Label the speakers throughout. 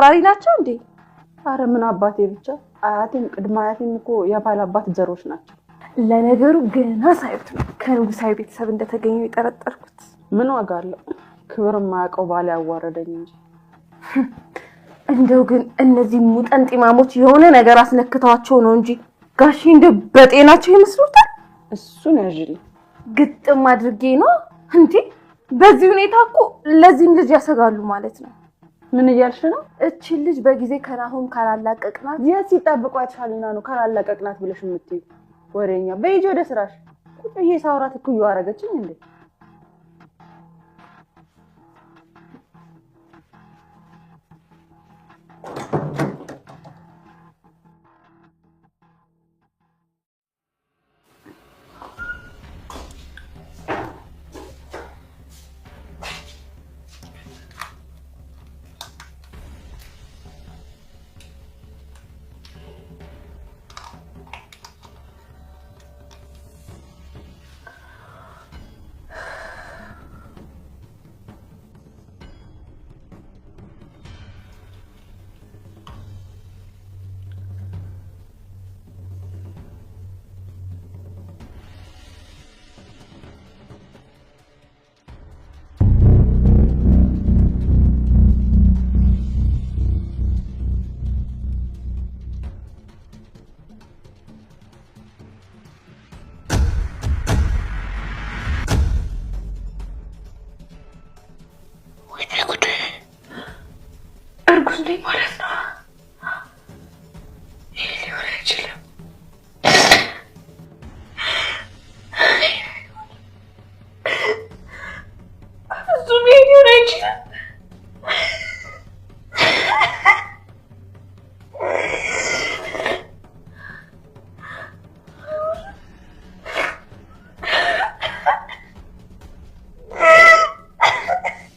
Speaker 1: ወራሪ ናቸው እንዴ?
Speaker 2: አረ ምን አባቴ ብቻ አያቴም ቅድመ አያቴም እኮ የባል አባት ዘሮች ናቸው።
Speaker 1: ለነገሩ ገና ሳይት ነው ከንጉሳዊ ቤተሰብ እንደተገኙ የጠረጠርኩት።
Speaker 2: ምን ዋጋ አለው? ክብር ማያውቀው ባል ያዋረደኝ እንጂ።
Speaker 1: እንደው ግን እነዚህ ሙጠንጢማሞች የሆነ ነገር አስነክተዋቸው ነው እንጂ ጋሼ እንደ በጤናቸው ይመስሉታል።
Speaker 2: እሱን ያዥልኝ
Speaker 1: ግጥም አድርጌ ነው እንዴ። በዚህ ሁኔታ እኮ ለዚህም ልጅ ያሰጋሉ ማለት ነው።
Speaker 2: ምን እያልሽ ነው?
Speaker 1: እቺ ልጅ በጊዜ ከናሁን ካላላቀቅናት
Speaker 2: የት ይጠብቋታልና ነው ካላላቀቅናት ብለሽ የምትይ ወሬኛ። በይጆ ወደ ስራሽ። ቁጭ ብዬ ሳውራት እኮ ያረጋችኝ እንዴ።
Speaker 1: እርጉዝ ማለት ነው። ይሄ ሊሆን አይችልም። እሱም ይሄ ሊሆን አይችልም።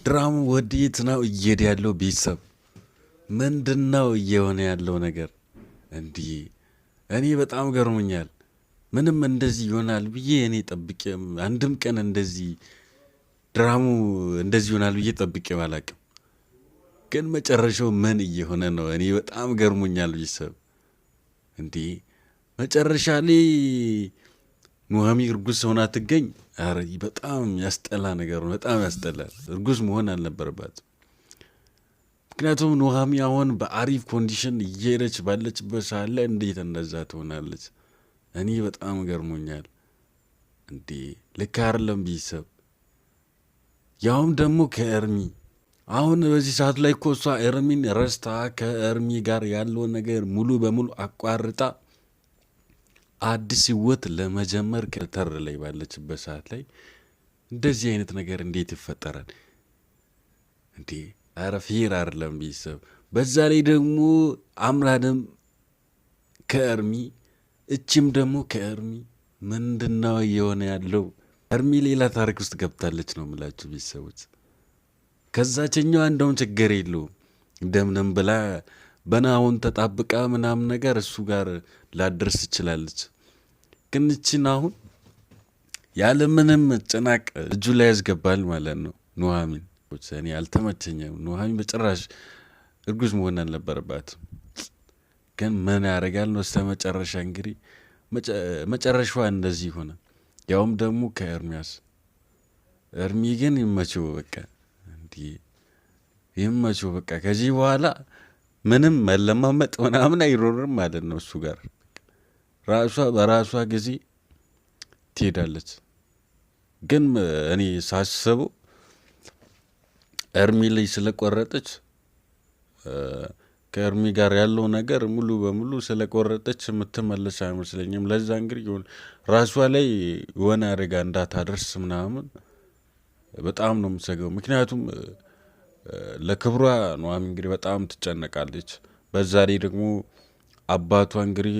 Speaker 3: ድራሙ ወዴት ነው እየሄደ ያለው? ቤተሰብ ምንድነው እየሆነ ያለው ነገር? እንዲህ እኔ በጣም ገርሞኛል። ምንም እንደዚህ ይሆናል ብዬ እኔ ጠብቄ አንድም ቀን እንደዚህ ድራሙ እንደዚህ ይሆናል ብዬ ጠብቄ አላውቅም። ግን መጨረሻው ምን እየሆነ ነው? እኔ በጣም ገርሞኛል ቤተሰብ። እንዲህ መጨረሻ ላይ ኑሃሚ እርጉዝ ሆና ትገኝ። አረ በጣም ያስጠላ ነገር ነው። በጣም ያስጠላል። እርጉዝ መሆን አልነበረባትም። ምክንያቱም ኑሃሚ አሁን በአሪፍ ኮንዲሽን እየሄደች ባለችበት ሰዓት ላይ እንዴት እንደዛ ትሆናለች? እኔ በጣም ገርሞኛል። እንዴ ልክ አይደለም ቤተሰብ። ያውም ደግሞ ከኤርሚ አሁን በዚህ ሰዓት ላይ እኮ እሷ ኤርሚን ረስታ ከኤርሚ ጋር ያለውን ነገር ሙሉ በሙሉ አቋርጣ አዲስ ህይወት ለመጀመር ከተር ላይ ባለችበት ሰዓት ላይ እንደዚህ አይነት ነገር እንዴት ይፈጠራል እንዴ? አረ ፌር አይደለም ቤተሰብ። በዛ ላይ ደግሞ አምራንም ከኤርሚ እችም ደግሞ ከኤርሚ ምንድነው የሆነ ያለው? ኤርሚ ሌላ ታሪክ ውስጥ ገብታለች ነው የምላችሁ ቤተሰቦች። ከዛችኛዋ እንደውም ችግር የለውም እንደምንም ብላ በናሁን ተጣብቃ ምናምን ነገር እሱ ጋር ላደርስ ትችላለች። ግን እቺን አሁን ያለ ምንም ጭናቅ እጁ ላይ ያስገባል ማለት ነው ኑሃሚን። እኔ አልተመቸኝም። ኑሃሚን በጭራሽ እርጉዝ መሆን አልነበረባትም። ግን ምን ያደርጋል ነው መጨረሻ እንግዲህ መጨረሻዋ እንደዚህ ሆነ። ያውም ደግሞ ከኤርሚያስ ኤርሚ ግን ይመቸው በቃ እንዲህ ይመቸው በቃ። ከዚህ በኋላ ምንም መለማመጥ ምናምን አይሮርም ማለት ነው እሱ ጋር። ራሷ በራሷ ጊዜ ትሄዳለች። ግን እኔ ሳስበው ኤርሚ ላይ ስለቆረጠች ከኤርሚ ጋር ያለው ነገር ሙሉ በሙሉ ስለቆረጠች የምትመለስ አይመስለኝም። ለዛ እንግዲህ ራሷ ላይ የሆነ አደጋ እንዳታደርስ ምናምን በጣም ነው የምሰገው። ምክንያቱም ለክብሯ ኑሃሚ እንግዲህ በጣም ትጨነቃለች። በዛ ላይ ደግሞ አባቷ እንግዲህ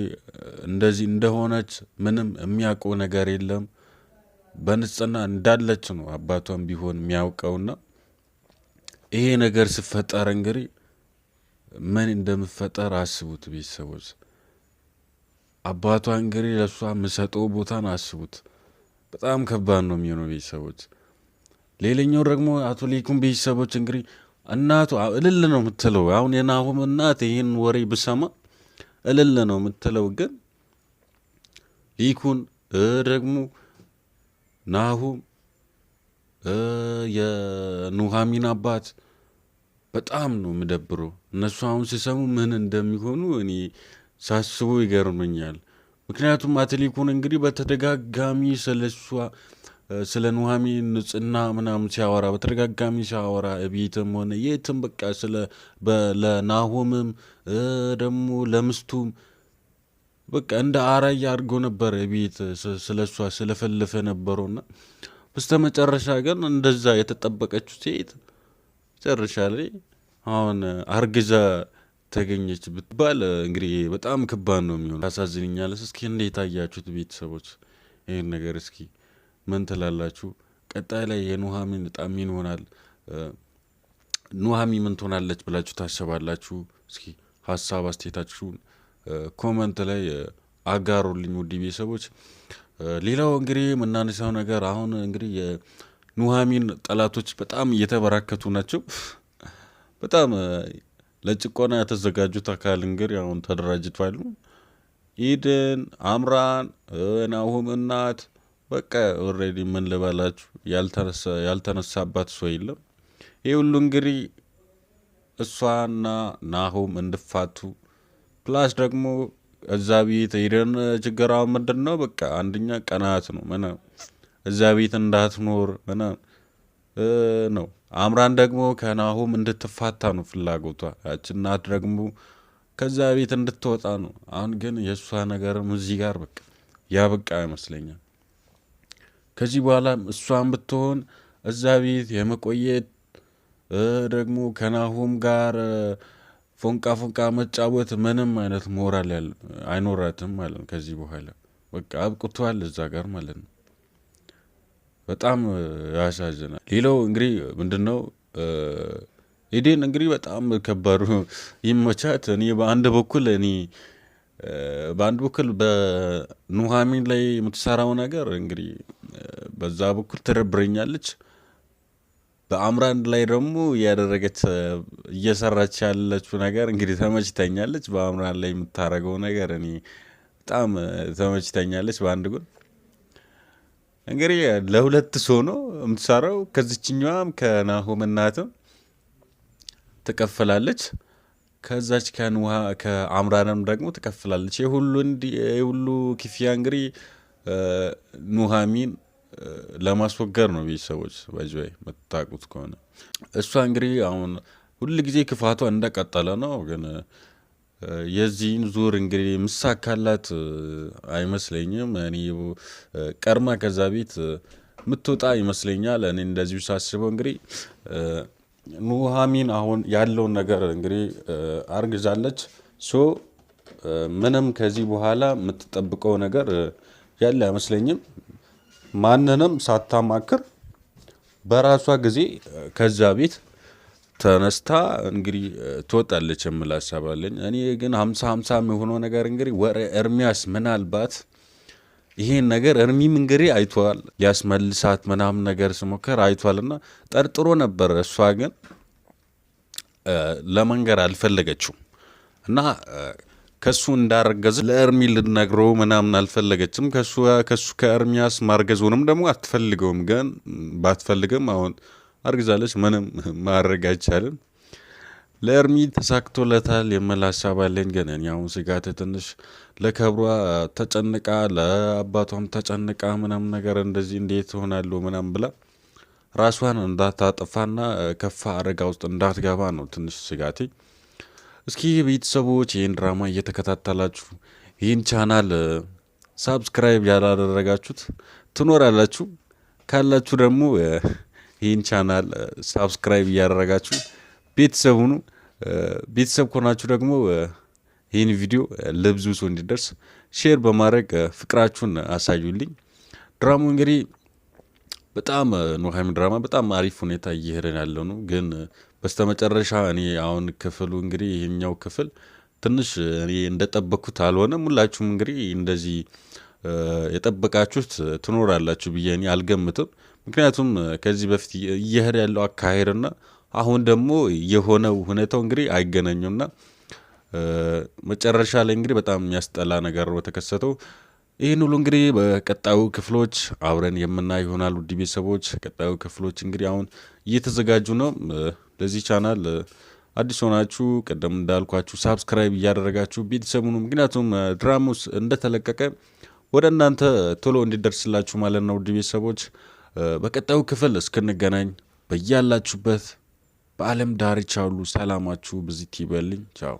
Speaker 3: እንደዚህ እንደሆነች ምንም የሚያውቀው ነገር የለም። በንጽህና እንዳለች ነው አባቷም ቢሆን የሚያውቀውና ይሄ ነገር ሲፈጠር እንግዲህ ምን እንደምፈጠር አስቡት ቤተሰቦች። አባቷ እንግዲህ ለሷ የምሰጠው ቦታን አስቡት። በጣም ከባድ ነው የሚሆነው ቤተሰቦች። ሌላኛው ደግሞ አቶ ሌኩም ቤተሰቦች እንግዲህ እናቱ እልል ነው የምትለው። አሁን የናሆም እናት ይህን ወሬ ብሰማ እልል ነው የምትለው። ግን ሊኩን ደግሞ ናሆም የኑሃሚን አባት በጣም ነው የምደብረው። እነሱ አሁን ሲሰሙ ምን እንደሚሆኑ እኔ ሳስቡ ይገርመኛል። ምክንያቱም አትሊኩን እንግዲህ በተደጋጋሚ ስለ ኑሃሚን ንጽህና ምናምን ሲያወራ በተደጋጋሚ ሲያወራ እቤትም ሆነ የትም በቃ ለናሆምም ደግሞ ለምስቱም በቃ እንደ አራያ አድርጎ ነበር ቤት ስለሷ ስለፈለፈ ነበረውና በስተመጨረሻ ግን እንደዛ የተጠበቀችው ሴት መጨረሻ ላይ አሁን አርግዛ ተገኘች ብትባል እንግዲህ በጣም ከባድ ነው የሚሆነው። ያሳዝንኛል። እስኪ እንዴት አያችሁት ቤተሰቦች ይህን ነገር? እስኪ ምን ትላላችሁ? ቀጣይ ላይ የኑሃሚን ዕጣ ምን ይሆናል? ኑሃሚን ምን ትሆናለች ብላችሁ ታስባላችሁ? እስኪ ሀሳብ አስተያየታችሁን ኮመንት ላይ አጋሩልኝ ውድ ቤተሰቦች። ሌላው እንግዲህ የምናነሳው ነገር አሁን እንግዲህ የኑሃሚን ጠላቶች በጣም እየተበራከቱ ናቸው። በጣም ለጭቆና የተዘጋጁት አካል እንግዲህ አሁን ተደራጅቷል። ኢድን፣ አምራን፣ ናሆም እናት በቃ ኦልሬዲ ምን ልበላችሁ ያልተነሳባት ሰው የለም። ይህ ሁሉ እንግዲህ እሷና ናሆም እንድፋቱ ፕላስ ደግሞ እዛ ቤት ሄደን ችግራው ምንድን ነው? በቃ አንደኛ ቀናት ነው እዛ ቤት እንዳትኖር ነው። አምራን ደግሞ ከናሆም እንድትፋታ ነው ፍላጎቷ። ያች እናት ደግሞ ከዛ ቤት እንድትወጣ ነው። አሁን ግን የእሷ ነገርም እዚህ ጋር በቃ ያበቃ ይመስለኛል። ከዚህ በኋላ እሷን ብትሆን እዛ ቤት የመቆየት ደግሞ ከናሆም ጋር ፎንቃ መጫወት ምንም አይነት ሞራል አይኖራትም ማለት ነው። ከዚህ በኋላ በቃ አብቅቷል እዛ ጋር ማለት ነው። በጣም ያሳዝናል። ሌላው እንግዲህ ምንድን ነው ኢዴን እንግዲህ በጣም ከባዱ ይመቻት። እኔ በአንድ በኩል በኑሃሚን ላይ የምትሰራው ነገር እንግዲህ በዛ በኩል ትደብረኛለች። በአምራን ላይ ደግሞ እየሰራች ያለችው ነገር እንግዲህ ተመችተኛለች። በአምራን ላይ የምታደርገው ነገር እኔ በጣም ተመችተኛለች። በአንድ ጎን እንግዲህ ለሁለት ሰው ነው የምትሰራው። ከዚችኛዋም ከናሆም እናትም ትከፍላለች፣ ከዛች ከአምራንም ደግሞ ትከፍላለች። የሁሉ ክፍያ እንግዲህ ኑሃሚን ለማስወገድ ነው። ቤተሰቦች በዚህ መታቁት ከሆነ እሷ እንግዲህ አሁን ሁል ጊዜ ክፋቷ እንደቀጠለ ነው። ግን የዚህን ዙር እንግዲህ ምሳካላት አይመስለኝም። እኔ ቀርማ ከዛ ቤት ምትወጣ ይመስለኛል። እኔ እንደዚሁ ሳስበው እንግዲህ ኑሃሚን አሁን ያለውን ነገር እንግዲህ አርግዛለች። ምንም ከዚህ በኋላ የምትጠብቀው ነገር ያለ አይመስለኝም። ማንንም ሳታማክር በራሷ ጊዜ ከዛ ቤት ተነስታ እንግዲህ ትወጣለች የሚል ሀሳብ አለኝ። እኔ ግን 50-50 የሆነው ነገር እንግዲህ ኤርሚያስ ምናልባት ይሄን ነገር እርሚም እንግዲህ አይቷል፣ ሊያስመልሳት ምናምን ነገር ስሞከር አይቷልና ጠርጥሮ ነበር። እሷ ግን ለመንገር አልፈለገችው እና ከሱ እንዳረገዘ ለእርሚ ልነግረው ምናምን አልፈለገችም። ከኤርሚያስ ማርገዙንም ደግሞ አትፈልገውም። ግን ባትፈልግም አሁን አርግዛለች፣ ምንም ማድረግ አይቻልም። ለእርሚ ተሳክቶለታል የሚል ሀሳብ አለኝ። ግን እኔ አሁን ስጋት ትንሽ ለክብሯ ተጨንቃ ለአባቷም ተጨንቃ ምናምን ነገር እንደዚህ እንዴት ሆናለሁ ምናምን ብላ ራሷን እንዳታጠፋና ከፋ አደጋ ውስጥ እንዳትገባ ነው ትንሽ ስጋቴ። እስኪ ቤተሰቦች ይህን ድራማ እየተከታተላችሁ ይህን ቻናል ሳብስክራይብ ያላደረጋችሁት ትኖራላችሁ። ካላችሁ ደግሞ ይህን ቻናል ሳብስክራይብ እያደረጋችሁ ቤተሰብ ሁኑ። ቤተሰብ ከሆናችሁ ደግሞ ይህን ቪዲዮ ለብዙ ሰው እንዲደርስ ሼር በማድረግ ፍቅራችሁን አሳዩልኝ። ድራማው እንግዲህ በጣም ኑሃሚን ድራማ በጣም አሪፍ ሁኔታ እየሄደን ያለው ነው። ግን በስተመጨረሻ እኔ አሁን ክፍሉ እንግዲህ ይሄኛው ክፍል ትንሽ እኔ እንደጠበቅኩት አልሆነም። ሁላችሁም እንግዲህ እንደዚህ የጠበቃችሁት ትኖራላችሁ ብዬ እኔ አልገምትም። ምክንያቱም ከዚህ በፊት እየሄደ ያለው አካሄድና አሁን ደግሞ የሆነው ሁኔታው እንግዲህ አይገናኙና መጨረሻ ላይ እንግዲህ በጣም የሚያስጠላ ነገር ነው ተከሰተው። ይህን ሁሉ እንግዲህ በቀጣዩ ክፍሎች አብረን የምናይ ይሆናል። ውድ ቤተሰቦች ቀጣዩ ክፍሎች እንግዲህ አሁን እየተዘጋጁ ነው። ለዚህ ቻናል አዲስ ሆናችሁ ቀደም እንዳልኳችሁ ሳብስክራይብ እያደረጋችሁ ቤተሰቡን ምክንያቱም ድራማውስ እንደተለቀቀ ወደ እናንተ ቶሎ እንዲደርስላችሁ ማለት ነው። ውድ ቤተሰቦች በቀጣዩ ክፍል እስክንገናኝ በያላችሁበት በዓለም ዳርቻ ሁሉ ሰላማችሁ ብዝት ይበልኝ። ቻው